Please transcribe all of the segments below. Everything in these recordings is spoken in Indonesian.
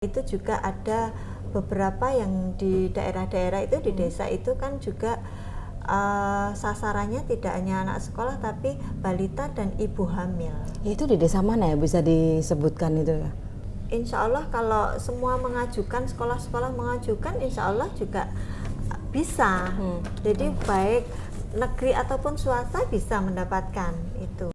Itu juga ada beberapa yang di daerah-daerah itu, di desa itu kan juga sasarannya tidak hanya anak sekolah tapi balita dan ibu hamil. Itu di desa mana ya, bisa disebutkan itu ya? Insya Allah kalau semua mengajukan, sekolah-sekolah mengajukan, insya Allah juga bisa. Jadi baik negeri ataupun swasta bisa mendapatkan itu.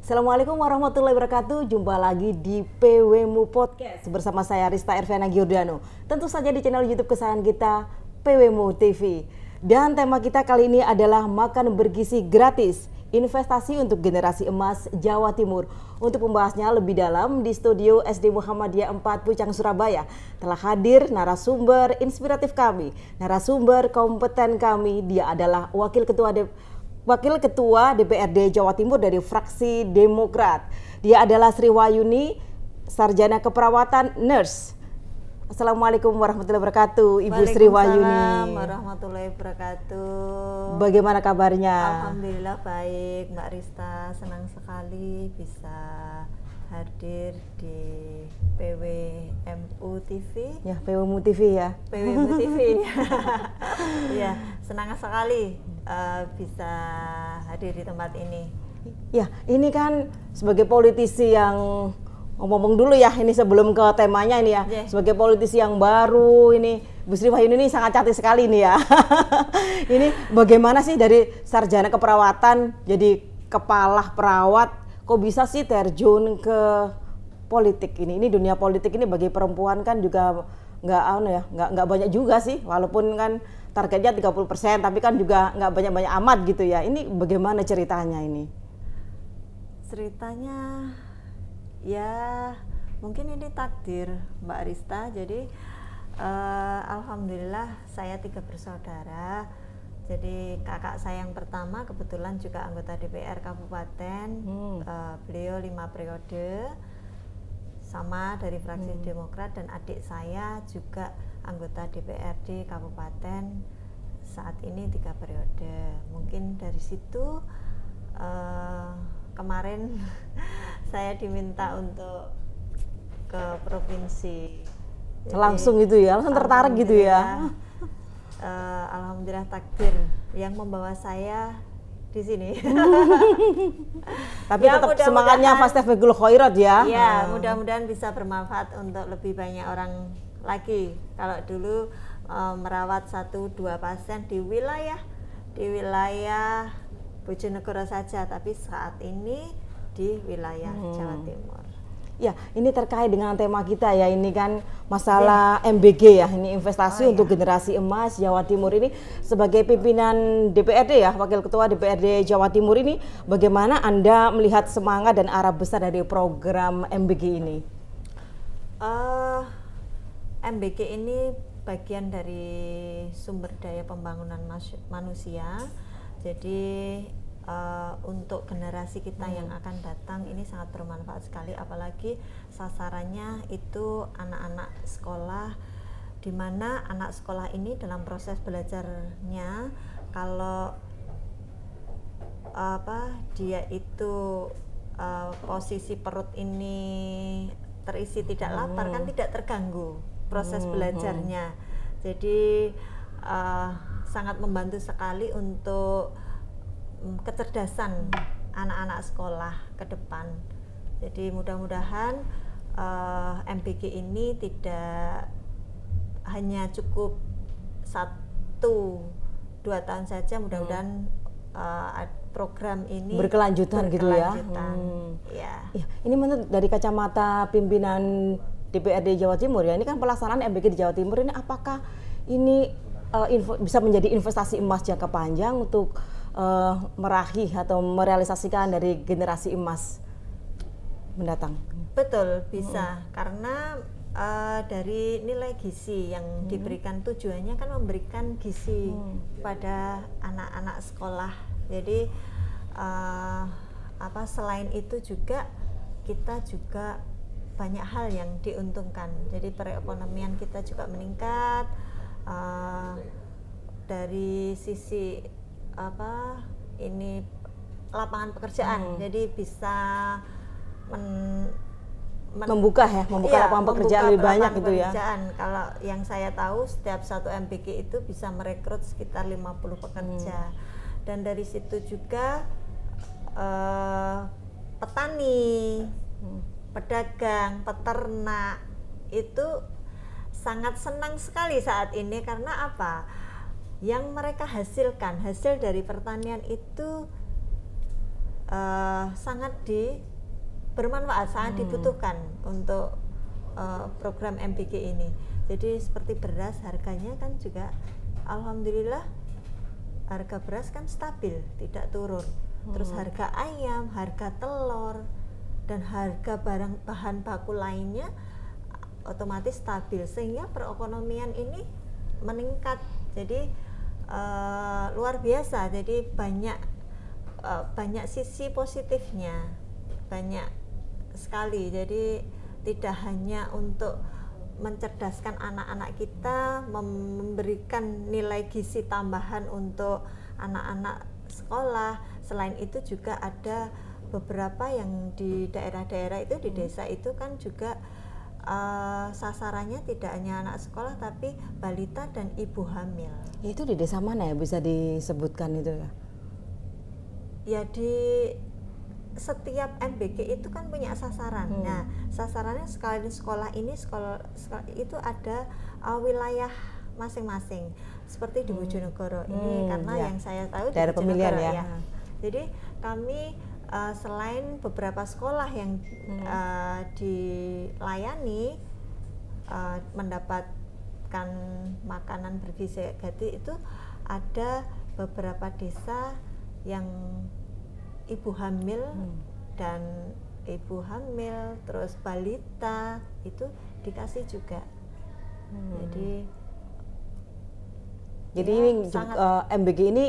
Assalamualaikum warahmatullahi wabarakatuh. Jumpa lagi di PWMU Podcast bersama saya Rista Erviana Giordano. Tentu saja di channel YouTube kesayangan kita PWMU TV. Dan tema kita kali ini adalah makan bergizi gratis, investasi untuk generasi emas Jawa Timur. Untuk membahasnya lebih dalam di studio SD Muhammadiyah 4 Pucang Surabaya telah hadir narasumber inspiratif kami, narasumber kompeten kami. Dia adalah Wakil Ketua DPRD Jawa Timur dari fraksi Demokrat. Dia adalah Sri Wayuni, Sarjana Keperawatan Nurse. Assalamualaikum warahmatullahi wabarakatuh, Ibu Sri Wayuni. Waalaikumsalam warahmatullahi wabarakatuh. Bagaimana kabarnya? Alhamdulillah baik, Mbak Rista. Senang sekali bisa hadir di PWMU TV. Ya, PWMU TV ya. PWMU TV. Ya, senang sekali bisa hadir di tempat ini. Ya, ini kan sebagai politisi yang ngomong dulu ya, ini sebelum ke temanya ini ya. Yeah. Sebagai politisi yang baru ini, Bu Sri Wayuni ini sangat cantik sekali nih ya. Ini bagaimana sih dari sarjana keperawatan jadi kepala perawat, kok bisa sih terjun ke politik ini? Ini dunia politik ini bagi perempuan kan juga nggak banyak juga sih, walaupun kan targetnya 30%, tapi kan juga nggak banyak-banyak amat gitu ya. Ini bagaimana ceritanya ini? Ceritanya ya mungkin ini takdir Mbak Rista. Jadi alhamdulillah saya 3 bersaudara. Jadi kakak saya yang pertama kebetulan juga anggota DPR Kabupaten, beliau 5 periode sama dari fraksi Demokrat, dan adik saya juga anggota DPRD Kabupaten saat ini 3 periode. Mungkin dari situ kemarin saya diminta untuk ke provinsi. Jadi, langsung gitu ya, langsung tertarik gitu ya. Alhamdulillah takdir yang membawa saya di sini. Tapi ya, tetap semangatnya fastabiqul khairat ya. Iya, mudah-mudahan bisa bermanfaat untuk lebih banyak orang lagi. Kalau dulu merawat 1-2 pasien di wilayah Bojonegoro saja, tapi saat ini di wilayah Jawa Timur. Ya, ini terkait dengan tema kita ya, ini kan masalah MBG ya, ini investasi untuk generasi emas Jawa Timur ini. Sebagai pimpinan DPRD ya, Wakil Ketua DPRD Jawa Timur ini, bagaimana Anda melihat semangat dan arah besar dari program MBG ini? MBG ini bagian dari sumber daya pembangunan manusia. Jadi untuk generasi kita yang akan datang ini sangat bermanfaat sekali, apalagi sasarannya itu anak-anak sekolah, di mana anak sekolah ini dalam proses belajarnya kalau dia itu posisi perut ini terisi tidak lapar, kan tidak terganggu proses belajarnya. Jadi sangat membantu sekali untuk kecerdasan anak-anak sekolah ke depan. Jadi mudah-mudahan MBG ini tidak hanya cukup 1-2 tahun saja, mudah-mudahan program ini berkelanjutan gitu ya. Ya. Ini menurut dari kacamata pimpinan DPRD Jawa Timur ya, ini kan pelaksanaan MBG di Jawa Timur ini, apakah ini bisa menjadi investasi emas jangka panjang untuk meraih atau merealisasikan dari generasi emas mendatang? Betul, bisa. Karena dari nilai gizi yang diberikan, tujuannya kan memberikan gizi pada anak-anak sekolah. Jadi selain itu juga kita juga banyak hal yang diuntungkan. Jadi perekonomian kita juga meningkat dari sisi lapangan pekerjaan. Jadi bisa membuka lapangan pekerjaan lebih banyak gitu ya. Kalau yang saya tahu setiap satu MBG itu bisa merekrut sekitar 50 pekerja. Dan dari situ juga petani, pedagang, peternak itu sangat senang sekali saat ini karena apa? Yang mereka hasilkan, hasil dari pertanian itu sangat bermanfaat, sangat dibutuhkan untuk program MBG ini. Jadi seperti beras, harganya kan juga alhamdulillah harga beras kan stabil, tidak turun. Terus harga ayam, harga telur, dan harga bahan baku lainnya otomatis stabil, sehingga perekonomian ini meningkat. Jadi luar biasa. Jadi banyak sisi positifnya, banyak sekali. Jadi tidak hanya untuk mencerdaskan anak-anak kita, memberikan nilai gizi tambahan untuk anak-anak sekolah. Selain itu juga ada beberapa yang di daerah-daerah itu, di desa itu kan juga sasarannya tidak hanya anak sekolah tapi balita dan ibu hamil. Itu di desa mana ya, bisa disebutkan itu ya? Ya di setiap MBG itu kan punya sasaran. Nah, sasarannya sekali sekolah ini sekolah itu ada wilayah masing-masing. Seperti di Bojonegoro ini karena yang saya tahu daerah di Bojonegoro pemilihan ya. Jadi kami selain beberapa sekolah yang dilayani mendapatkan makanan bergizi itu, ada beberapa desa yang ibu hamil dan ibu hamil terus balita itu dikasih juga. Jadi ini MBG ini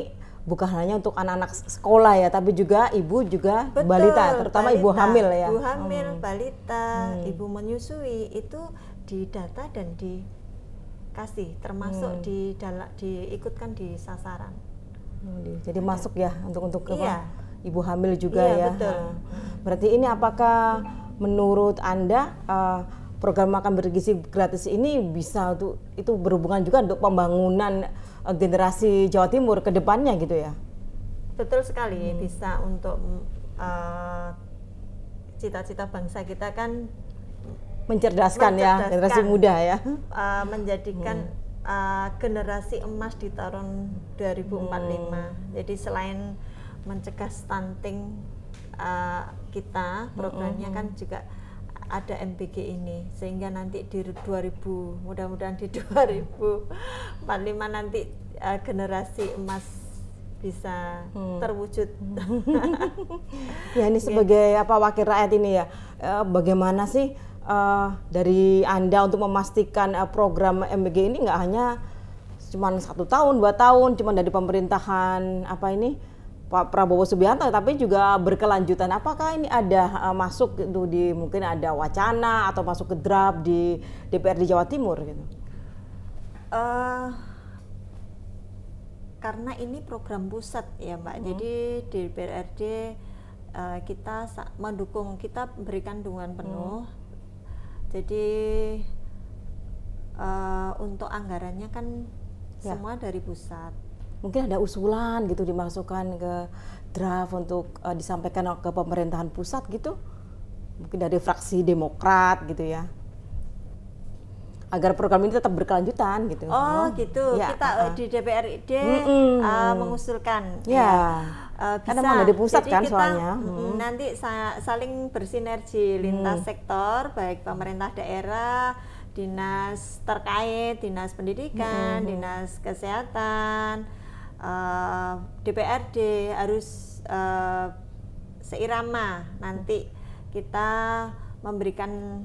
bukan hanya untuk anak-anak sekolah ya, tapi juga ibu juga balita, terutama balita, ibu hamil ya. Ibu hamil, balita, ibu menyusui itu didata dan dikasih, termasuk diikutkan di sasaran. Jadi masuk ya untuk ibu hamil juga ya. Betul. Berarti ini apakah menurut Anda program makan bergizi gratis ini bisa itu berhubungan juga untuk pembangunan generasi Jawa Timur ke depannya gitu ya? Betul sekali, bisa untuk cita-cita bangsa kita kan mencerdaskan ya generasi muda ya, menjadikan generasi emas di tahun 2045. Jadi selain mencegah stunting kita, programnya kan juga ada MBG ini, sehingga nanti di 2000, mudah-mudahan di 2045 nanti generasi emas bisa terwujud. Ya ini sebagai wakil rakyat ini ya, bagaimana sih dari Anda untuk memastikan program MBG ini nggak hanya cuma 1 tahun, 2 tahun, cuma dari pemerintahan Pak Prabowo Subianto, tapi juga berkelanjutan. Apakah ini ada masuk itu mungkin ada wacana atau masuk ke draft di DPRD Jawa Timur gitu? Karena ini program pusat ya Mbak, jadi di DPRD kita mendukung, kita berikan dukungan penuh. Jadi untuk anggarannya kan semua dari pusat. Mungkin ada usulan gitu dimasukkan ke draft untuk disampaikan ke pemerintahan pusat gitu, mungkin dari fraksi Demokrat gitu ya, agar program ini tetap berkelanjutan gitu. Gitu ya, kita di DPRD mengusulkan bisa, karena mana di pusat jadi kan kita, soalnya nanti saling bersinergi lintas sektor, baik pemerintah daerah, dinas terkait, dinas pendidikan, dinas kesehatan, DPRD harus seirama. Nanti kita memberikan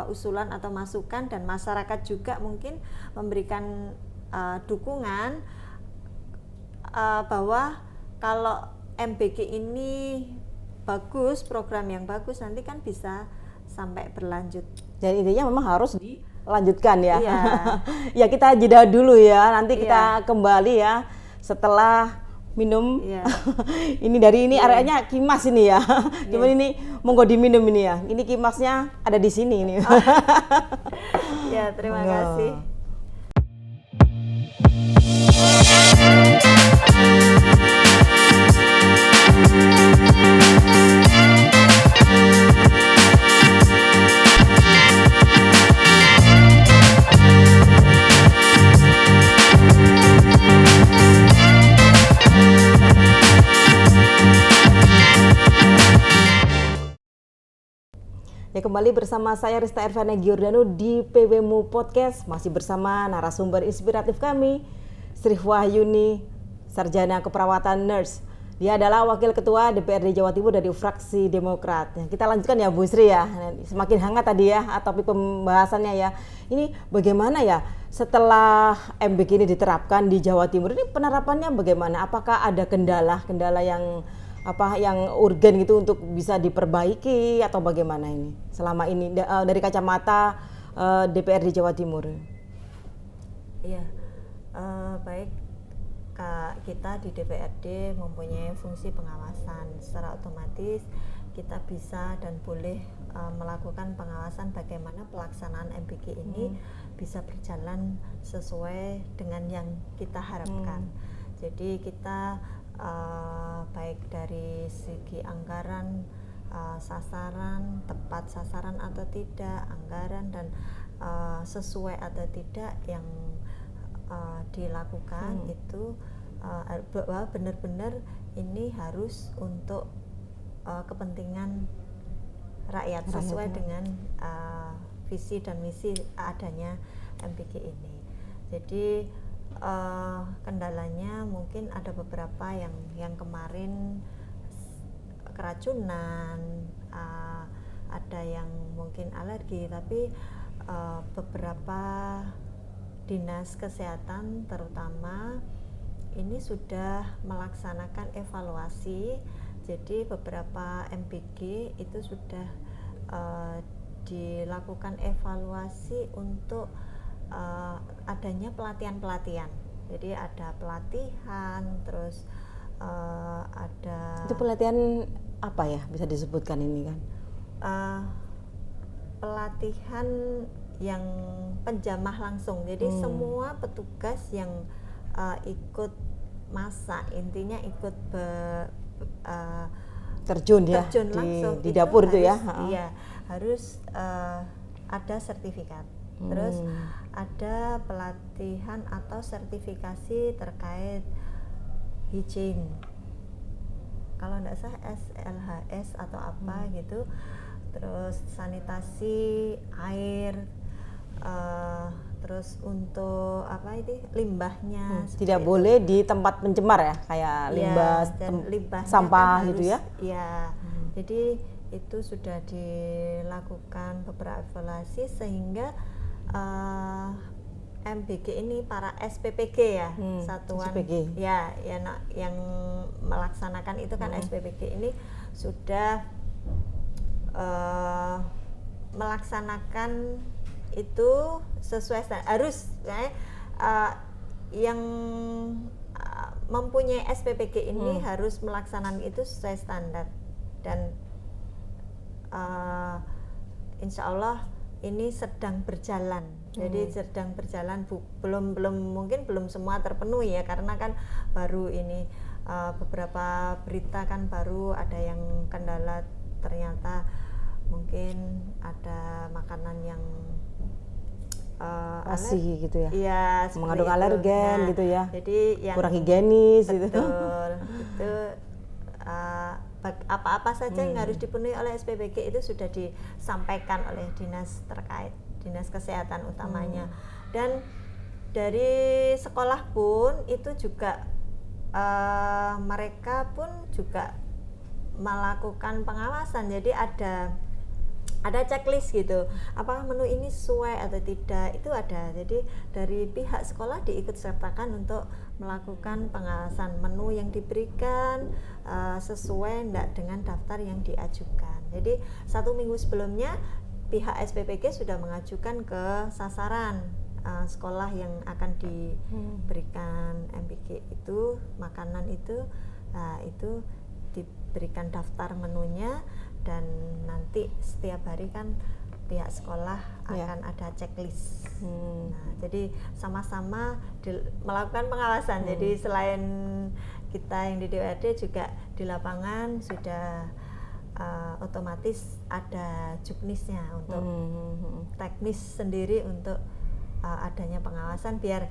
usulan atau masukan, dan masyarakat juga mungkin memberikan dukungan bahwa kalau MBG ini bagus, program yang bagus, nanti kan bisa sampai berlanjut. Jadi intinya memang harus dilanjutkan ya. Iya. Ya kita jeda dulu ya, nanti kita Iya. kembali ya setelah minum. Iya. Ini dari ini areanya Kimas ini ya. Cuman ini monggo diminum ini ya. Ini Kimasnya ada di sini ini. Ya, terima Monggo. kasih. Ya, kembali bersama saya Rista Ervana Giordano di PWMU Podcast, masih bersama narasumber inspiratif kami, Sri Wahyuni, Sarjana Keperawatan Nurse. Dia adalah Wakil Ketua DPRD Jawa Timur dari fraksi Demokrat. Ya, kita lanjutkan ya Bu Sri ya, semakin hangat tadi ya topik pembahasannya ya. Ini bagaimana ya setelah MBG ini diterapkan di Jawa Timur, ini penerapannya bagaimana? Apakah ada kendala-kendala yang urgen gitu untuk bisa diperbaiki atau bagaimana ini selama ini dari kacamata DPRD Jawa Timur? Iya, baik Kak, kita di DPRD mempunyai fungsi pengawasan. Secara otomatis kita bisa dan boleh melakukan pengawasan bagaimana pelaksanaan MBG ini bisa berjalan sesuai dengan yang kita harapkan. Jadi kita baik dari segi anggaran, sasaran, tepat sasaran atau tidak, anggaran dan sesuai atau tidak yang dilakukan itu bahwa benar-benar ini harus untuk kepentingan rakyat sesuai dengan visi dan misi adanya MBG ini. Jadi kendalanya mungkin ada beberapa yang kemarin keracunan, ada yang mungkin alergi, tapi beberapa dinas kesehatan terutama ini sudah melaksanakan evaluasi. Jadi beberapa MBG itu sudah dilakukan evaluasi untuk adanya pelatihan-pelatihan. Jadi ada pelatihan, terus ada. Itu pelatihan apa ya, bisa disebutkan ini kan? Pelatihan yang penjamah langsung. Jadi semua petugas yang ikut masak, intinya ikut terjun langsung di dapur itu ya. Iya, harus ada sertifikat. Terus ada pelatihan atau sertifikasi terkait hygiene. Kalau tidak salah SLHS atau apa gitu. Terus sanitasi air, terus untuk apa itu limbahnya. Tidak boleh di tempat pencemar ya, kayak limbah sampah kan gitu ya. Iya. Jadi itu sudah dilakukan beberapa evaluasi sehingga MBG ini para SPPG ya, satuan SPPG. ya yang melaksanakan itu kan SPPG ini sudah melaksanakan itu sesuai harus yang mempunyai SPPG ini harus melaksanakan itu sesuai standar, dan insya Allah ini sedang berjalan. Jadi sedang berjalan, mungkin belum semua terpenuhi ya, karena kan baru ini beberapa berita kan baru ada yang kendala, ternyata mungkin ada makanan yang alergi gitu ya. Iya, mengandung alergen gitu ya. Jadi yang kurang higienis gitu. Betul. Itu apa-apa saja yang harus dipenuhi oleh SPPG itu sudah disampaikan oleh dinas terkait, dinas kesehatan utamanya. Dan dari sekolah pun itu juga mereka pun juga melakukan pengawasan. Jadi ada ada checklist gitu, apakah menu ini sesuai atau tidak, itu ada. Jadi dari pihak sekolah diikut sertakan untuk melakukan pengawasan menu yang diberikan sesuai enggak dengan daftar yang diajukan. Jadi 1 minggu sebelumnya pihak SPPG sudah mengajukan ke sasaran sekolah yang akan diberikan MBG itu, makanan itu, itu diberikan daftar menunya, dan nanti setiap hari kan pihak sekolah akan ada checklist. Nah, jadi sama-sama melakukan pengawasan. Jadi selain kita yang di DPRD juga di lapangan sudah otomatis ada juknisnya untuk teknis sendiri untuk adanya pengawasan, biar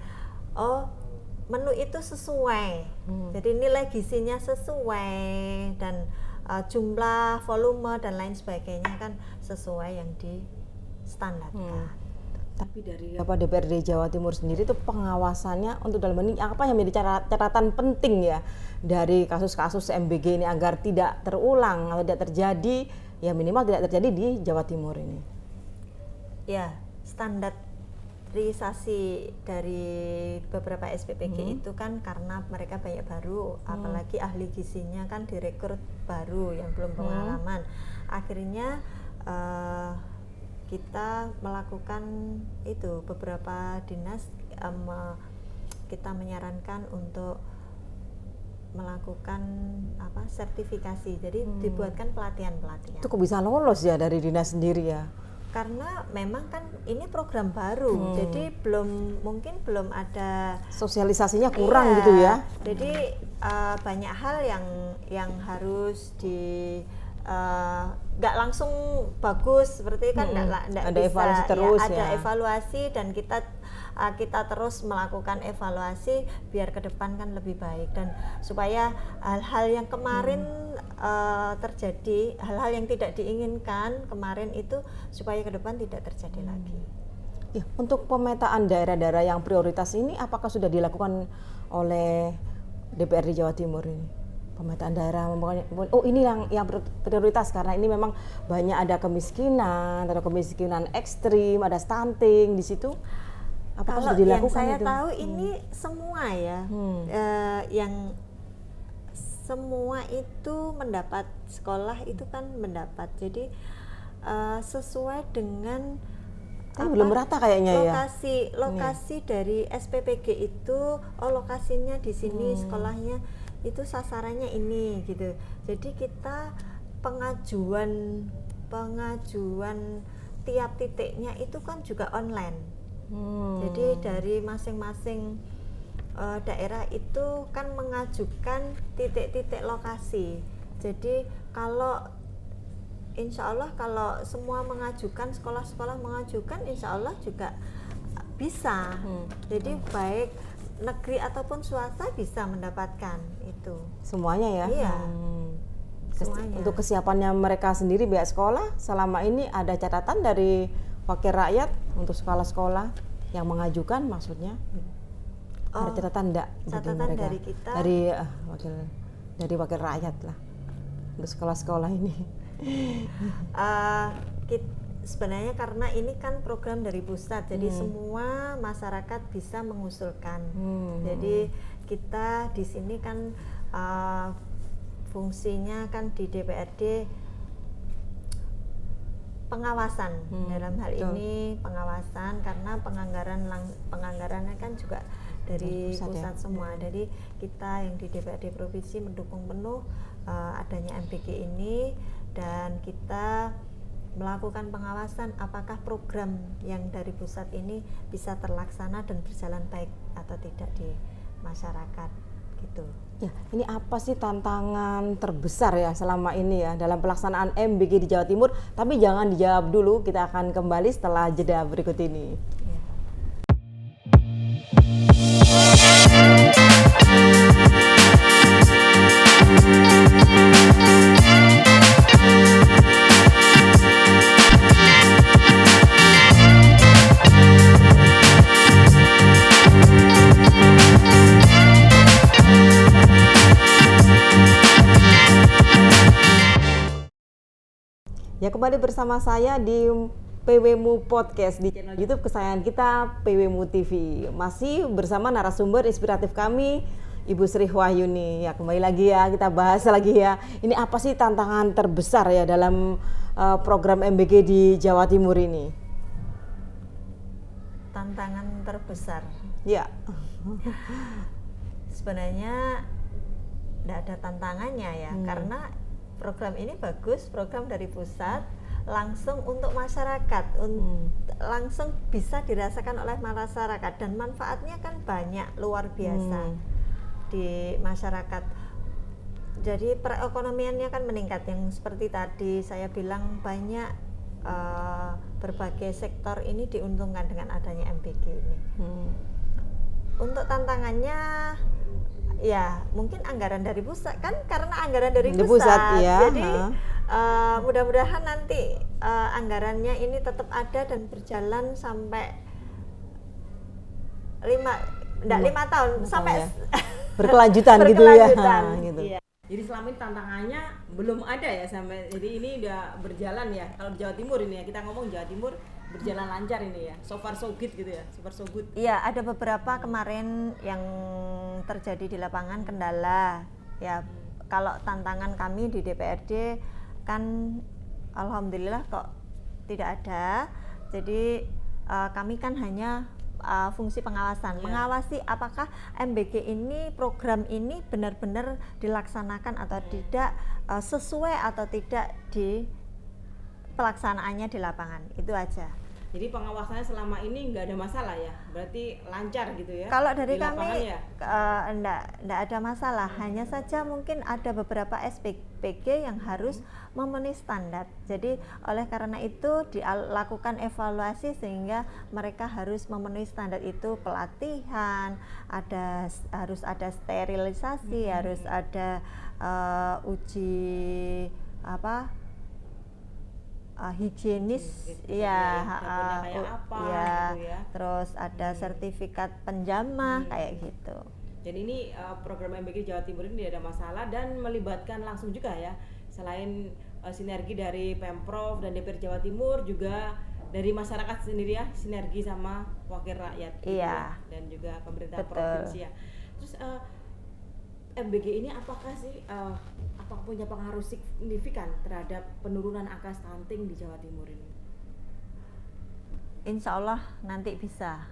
menu itu sesuai. Jadi nilai gizinya sesuai, dan jumlah, volume dan lain sebagainya kan sesuai yang distandarkan. Tapi dari DPRD Jawa Timur sendiri itu pengawasannya untuk dalam ini apa yang menjadi catatan penting ya dari kasus-kasus MBG ini agar tidak terulang atau tidak terjadi, ya minimal tidak terjadi di Jawa Timur ini? Ya, standarisasi dari beberapa SPPG itu kan karena mereka banyak baru, apalagi ahli gizinya kan direkrut baru yang belum pengalaman. Akhirnya kita melakukan itu, beberapa dinas kita menyarankan untuk melakukan sertifikasi. Jadi dibuatkan pelatihan-pelatihan. Itu kok bisa lolos ya dari dinas sendiri ya? Karena memang kan ini program baru, jadi mungkin belum ada sosialisasinya kurang gitu ya. Jadi banyak hal yang harus nggak langsung bagus seperti kan nggak ada bisa, evaluasi terus ya. Ada evaluasi, dan kita terus melakukan evaluasi biar ke depan kan lebih baik, dan supaya hal-hal yang kemarin terjadi, hal-hal yang tidak diinginkan kemarin itu supaya ke depan tidak terjadi lagi. Ya, untuk pemetaan daerah-daerah yang prioritas ini apakah sudah dilakukan oleh DPRD Jawa Timur ini? Pemetaan daerah, ini yang prioritas karena ini memang banyak ada kemiskinan ekstrim, ada stunting di situ. Apakah kalau sudah dilakukan yang saya itu? tahu ini semua ya, yang semua itu mendapat, sekolah itu kan mendapat, jadi sesuai dengan belum merata kayaknya lokasi dari SPPG itu, lokasinya di sini, sekolahnya itu sasarannya ini gitu. Jadi kita pengajuan tiap titiknya itu kan juga online. Jadi dari masing-masing daerah itu kan mengajukan titik-titik lokasi. Jadi kalau insya Allah kalau semua mengajukan, sekolah-sekolah mengajukan, insya Allah juga bisa. Jadi baik negeri ataupun swasta bisa mendapatkan itu. Semuanya ya? Iya. Semuanya. Untuk kesiapannya mereka sendiri pihak sekolah selama ini ada catatan dari wakil rakyat untuk sekolah-sekolah yang mengajukan, maksudnya? Ada catatan enggak? Catatan dari kita? Dari wakil rakyat lah untuk sekolah-sekolah ini. Sebenarnya karena ini kan program dari pusat, jadi semua masyarakat bisa mengusulkan. Jadi kita di sini kan fungsinya kan di DPRD pengawasan, dalam hal ini pengawasan karena penganggarannya kan juga dari pusat semua. Jadi kita yang di DPRD provinsi mendukung penuh adanya MBG ini, dan kita melakukan pengawasan apakah program yang dari pusat ini bisa terlaksana dan berjalan baik atau tidak di masyarakat gitu. Ya, ini apa sih tantangan terbesar ya selama ini ya dalam pelaksanaan MBG di Jawa Timur? Tapi jangan dijawab dulu, kita akan kembali setelah jeda berikut ini. Ya. Ya, kembali bersama saya di PWMU Podcast di channel YouTube kesayangan kita, PWMU TV. Masih bersama narasumber inspiratif kami, Ibu Sri Wahyuni. Ya, kembali lagi ya, kita bahas lagi ya. Ini apa sih tantangan terbesar ya dalam program MBG di Jawa Timur ini? Tantangan terbesar. Ya. Sebenarnya tidak ada tantangannya ya, karena program ini bagus, program dari pusat, langsung untuk masyarakat, langsung bisa dirasakan oleh masyarakat dan manfaatnya kan banyak, luar biasa di masyarakat. Jadi perekonomiannya kan meningkat, yang seperti tadi saya bilang banyak berbagai sektor ini diuntungkan dengan adanya MBG ini. Untuk tantangannya ya mungkin anggaran dari pusat kan, karena anggaran dari pusat ya. Jadi mudah-mudahan nanti anggarannya ini tetap ada dan berjalan sampai 5 tahun sampai ya. berkelanjutan gitu ya. Gitu. Iya. Jadi selama ini tantangannya belum ada ya sampai, jadi ini udah berjalan ya. Kalau di Jawa Timur ini ya, kita ngomong Jawa Timur berjalan lancar ini ya, so far so good gitu ya, so far so good. Iya, ada beberapa kemarin yang terjadi di lapangan kendala ya. Kalau tantangan kami di DPRD kan alhamdulillah kok tidak ada. Jadi kami kan hanya fungsi pengawasan, mengawasi apakah MBG ini, program ini benar-benar dilaksanakan atau tidak, sesuai atau tidak di pelaksanaannya di lapangan, itu aja. Jadi pengawasannya selama ini nggak ada masalah ya, berarti lancar gitu ya? Kalau dari kami ya? enggak ada masalah, hanya saja mungkin ada beberapa SPG yang harus memenuhi standar. Jadi oleh karena itu dilakukan evaluasi sehingga mereka harus memenuhi standar itu, pelatihan, harus ada sterilisasi, harus ada uji higienis ya, gitu ya. Terus ada sertifikat penjamah kayak gitu. Jadi ini program MBG Jawa Timur ini tidak ada masalah dan melibatkan langsung juga ya, selain sinergi dari Pemprov dan DPR Jawa Timur, juga dari masyarakat sendiri ya, sinergi sama wakil rakyat gitu ya, dan juga pemerintah provinsi ya. Terus MBG ini apakah sih punya pengaruh signifikan terhadap penurunan angka stunting di Jawa Timur ini? Insya Allah nanti bisa.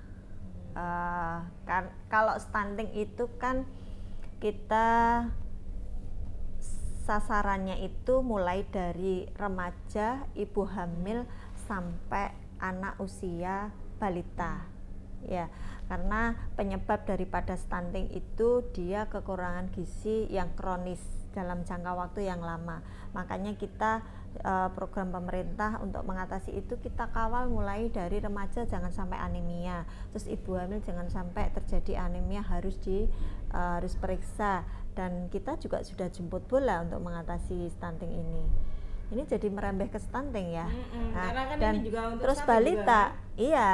Kalau stunting itu kan kita sasarannya itu mulai dari remaja, ibu hamil sampai anak usia balita. Ya, karena penyebab daripada stunting itu dia kekurangan gizi yang kronis dalam jangka waktu yang lama. Makanya kita program pemerintah untuk mengatasi itu kita kawal mulai dari remaja jangan sampai anemia, terus ibu hamil jangan sampai terjadi anemia, harus periksa, dan kita juga sudah jemput bola untuk mengatasi stunting ini. Ini jadi merembeh ke stunting ya. Karena kan dan ini juga untuk terus balita juga, iya,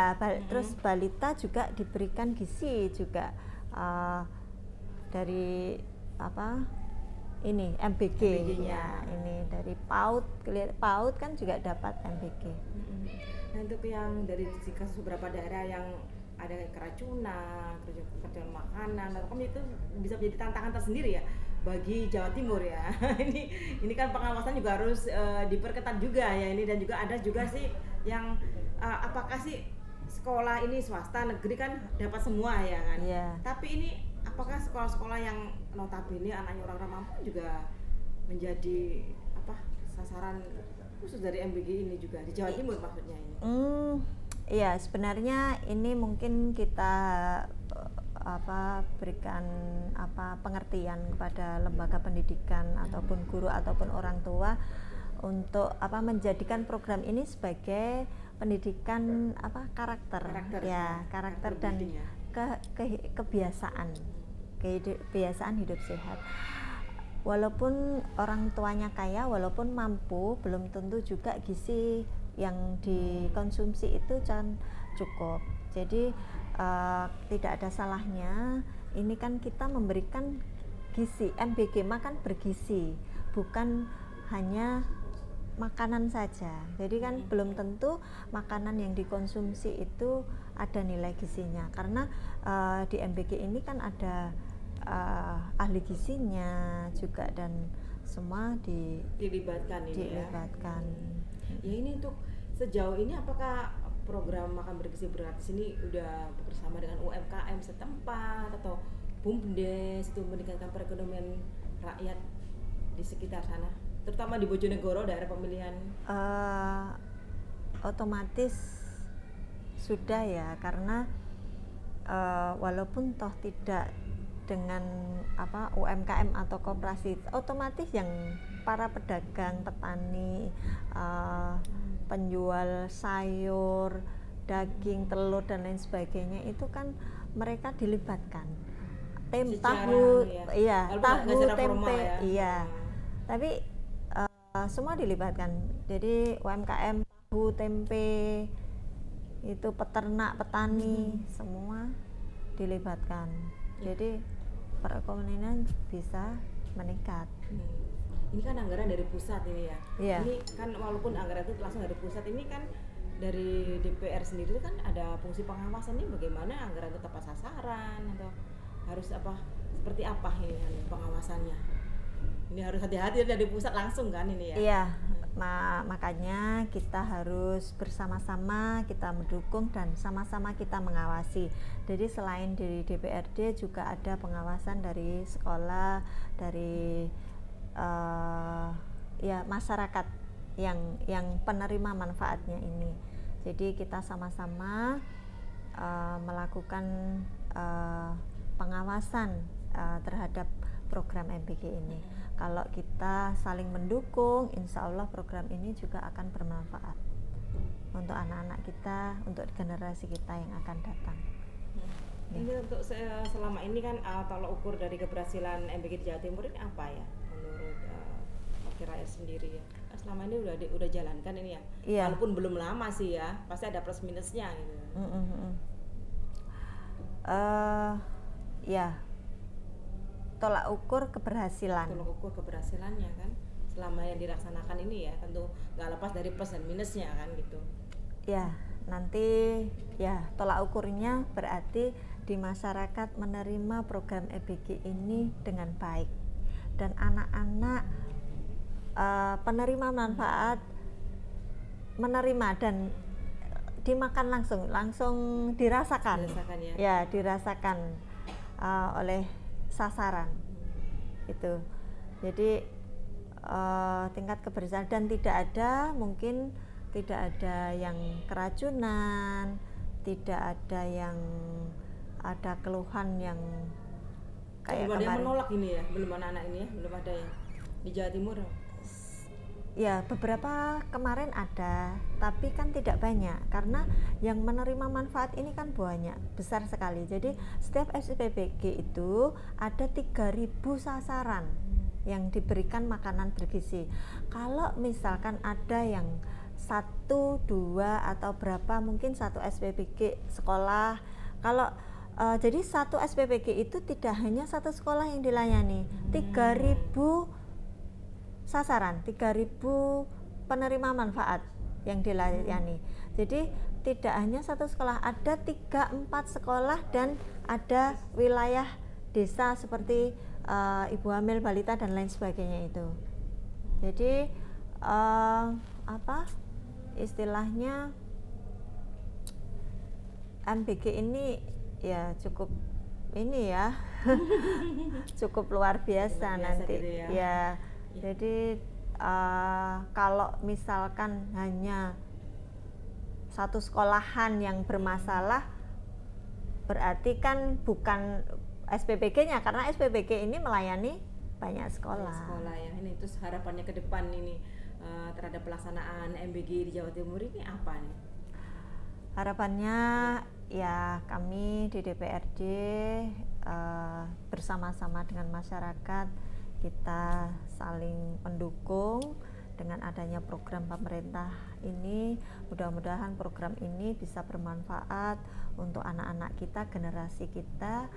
terus balita juga diberikan gizi juga dari ini MBG-nya. Ini dari PAUD kan juga dapat MBG. Nah, untuk yang dari kasus beberapa daerah yang ada keracunan makanan, kan itu bisa menjadi tantangan tersendiri ya bagi Jawa Timur ya. ini kan pengawasan juga harus diperketat juga ya ini, dan juga ada juga sih yang apakah sih sekolah ini swasta negeri kan dapat semua ya kan. Tapi ini apakah sekolah-sekolah yang notabene anaknya orang-orang mampu juga menjadi sasaran khusus dari MBG ini juga di Jawa Timur maksudnya ini? Iya, sebenarnya ini mungkin kita berikan pengertian kepada lembaga pendidikan ataupun guru ataupun orang tua untuk menjadikan program ini sebagai pendidikan karakter dan kebiasaan hidup sehat. Walaupun orang tuanya kaya, walaupun mampu, belum tentu juga gizi yang dikonsumsi itu cukup. Jadi tidak ada salahnya ini kan kita memberikan gizi. MBG makan bergizi, bukan hanya makanan saja. Jadi kan belum tentu makanan yang dikonsumsi itu ada nilai gizinya, karena di MBG ini kan ada ahli gizinya juga dan semua dilibatkan ini dilibatkan. Ya ini untuk sejauh ini apakah program makan bergizi gratis ini udah bersama dengan UMKM setempat atau BUMDes itu meningkatkan perekonomian rakyat di sekitar sana, terutama di Bojonegoro daerah pemilihan? Otomatis sudah ya, karena walaupun toh tidak dengan UMKM atau koperasi, otomatis yang para pedagang, petani, penjual sayur, daging, telur dan lain sebagainya itu kan mereka dilibatkan. Tahu, iya, tahu, tempe, iya. Tapi semua dilibatkan. Jadi UMKM, tahu, tempe, itu peternak, petani, semua dilibatkan. Jadi perekonomian bisa meningkat. Ini kan anggaran dari pusat ini ya. Iya. Ini kan walaupun anggaran itu langsung dari pusat, ini kan dari DPR sendiri kan ada fungsi pengawasannya, bagaimana anggaran itu tepat sasaran atau harus seperti apa ini pengawasannya? Ini harus hati-hati dari pusat langsung kan ini ya. Iya, makanya kita harus bersama-sama kita mendukung dan sama-sama kita mengawasi. Jadi selain dari DPRD juga ada pengawasan dari sekolah, dari masyarakat yang penerima manfaatnya ini. Jadi kita sama-sama melakukan pengawasan terhadap program MBG ini. Kalau kita saling mendukung, insya Allah program ini juga akan bermanfaat untuk anak-anak kita, untuk generasi kita yang akan datang. Ini untuk selama ini kan tolak ukur dari keberhasilan MBG di Jawa Timur ini apa ya menurut wakil rakyat sendiri ya? Selama ini udah jalankan ini ya, walaupun belum lama sih ya, pasti ada plus minusnya gitu. Ya, tolak ukur keberhasilannya kan selama yang dilaksanakan ini ya, tentu nggak lepas dari plus dan minusnya kan gitu ya. Nanti ya tolak ukurnya berarti di masyarakat menerima program EBG ini dengan baik dan anak-anak penerima manfaat menerima dan dimakan langsung dirasakan ya dirasakan oleh sasaran itu. Jadi tingkat keberhasilan dan tidak ada yang keracunan, tidak ada yang ada keluhan yang kayak belum ada kemarin. Yang menolak ini ya, belum anak-anak ini ya, belum ada ya di Jawa Timur. Ya beberapa kemarin ada, tapi kan tidak banyak karena yang menerima manfaat ini kan banyak, besar sekali. Jadi setiap SPBG itu ada 3.000 sasaran yang diberikan makanan bergizi. Kalau misalkan ada yang 1, 2 atau berapa, mungkin satu SPBG sekolah. Kalau jadi satu SPBG itu tidak hanya satu sekolah yang dilayani, 3.000 sasaran, 3.000 penerima manfaat yang dilayani. Jadi tidak hanya satu sekolah, ada 3-4 sekolah dan ada wilayah desa seperti ibu hamil, balita dan lain sebagainya itu. Jadi istilahnya MBG ini ya cukup ini ya cukup luar biasa nanti gitu ya. Jadi kalau misalkan hanya satu sekolahan yang bermasalah, berarti kan bukan SPBG-nya, karena SPBG ini melayani banyak sekolah ya. Ini terus harapannya ke depan ini terhadap pelaksanaan MBG di Jawa Timur ini apa nih? Harapannya ya kami di DPRD bersama-sama dengan masyarakat kita saling mendukung dengan adanya program pemerintah ini. Mudah-mudahan program ini bisa bermanfaat untuk anak-anak kita, generasi kita.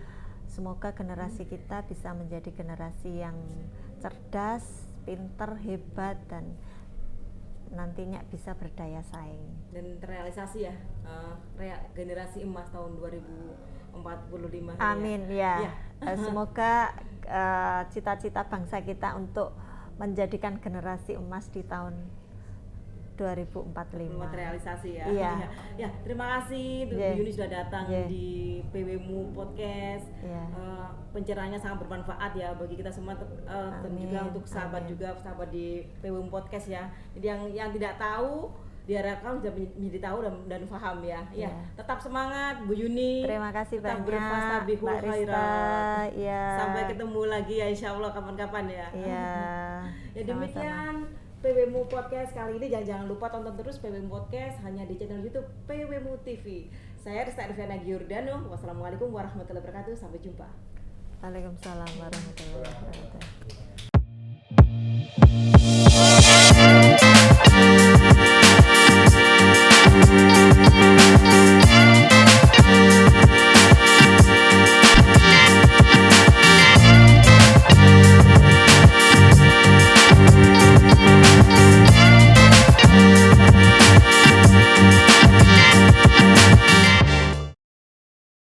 Semoga generasi kita bisa menjadi generasi yang cerdas, pinter, hebat dan nantinya bisa berdaya saing. Dan terrealisasi ya, generasi emas tahun 2045. Amin ya. Ya. Semoga cita-cita bangsa kita untuk menjadikan generasi emas di tahun 2045 terrealisasi ya. Iya. Ya, terima kasih Bu Yeah. Yuni sudah datang Yeah. di PWMU Podcast. Yeah. Pencerahannya sangat bermanfaat ya bagi kita semua, dan Amin. juga untuk sahabat Amin. juga sahabat di PWMU Podcast ya. Jadi yang tidak tahu diharapkan sudah menjadi tahu dan paham ya. Ya, Yeah. tetap semangat Bu Yuni. Terima kasih tetap banyak berfastabihul Mbak Rista. khairat. Ya. Sampai ketemu lagi ya insya Allah kapan-kapan ya. Iya. Ya Sama-sama. demikian PWMU Podcast kali ini. Jangan lupa tonton terus PWMU Podcast hanya di channel YouTube PWMU TV. Saya Rista Irviana Giordano. Wassalamualaikum warahmatullahi wabarakatuh. Sampai jumpa. Waalaikumsalam warahmatullahi wabarakatuh.